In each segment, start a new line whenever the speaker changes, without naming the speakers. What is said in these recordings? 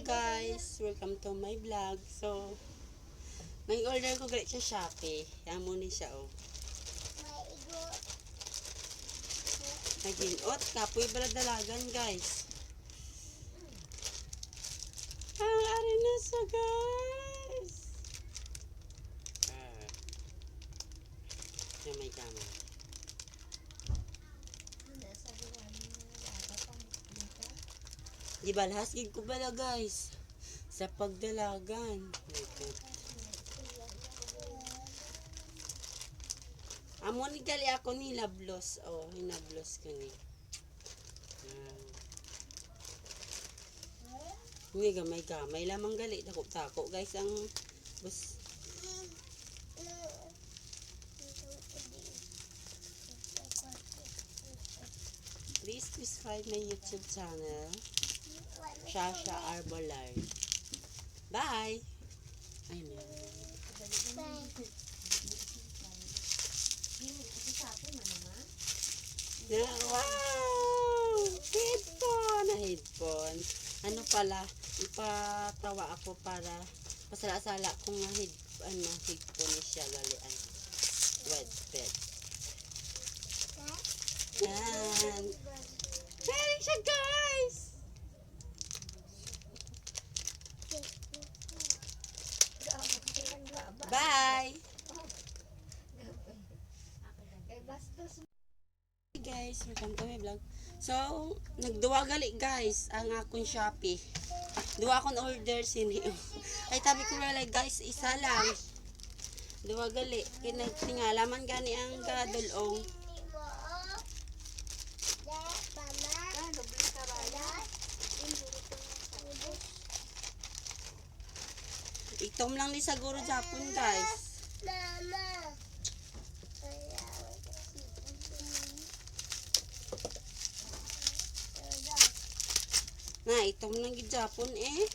guys, welcome to my vlog. So, nag-order ko galit sa Shopee. Amo ni siya oh. Naginot, kapoy bala dalagan guys. Ang ari na siya guys. Yan may gamit. Gibalhas gid ko bala guys sa pagdalagan. Amo ni gali ako ni lablos. Oh, hinablos ko ni. Ni gamay lamang gali dako guys ang bus. Please subscribe my YouTube channel. Shasha Arbolard. Bye! Ay, wow! Headphone. Ano pala, ipatawa ako para pasala-sala kung headphone ni siya galian. Wet bed. Yan. Meron siya guys! Bye! Hey guys, welcome to my vlog. So, nagduwa gali guys ang akong Shopee. Duwa akong order sini. Ay tabi ko wala guys, isa lang. Duwa gali. Kinagtingalaman gani ang gadulong. Itom lang ni siguro Japon guys. Na itom lang gid Japon eh.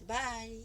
Bye.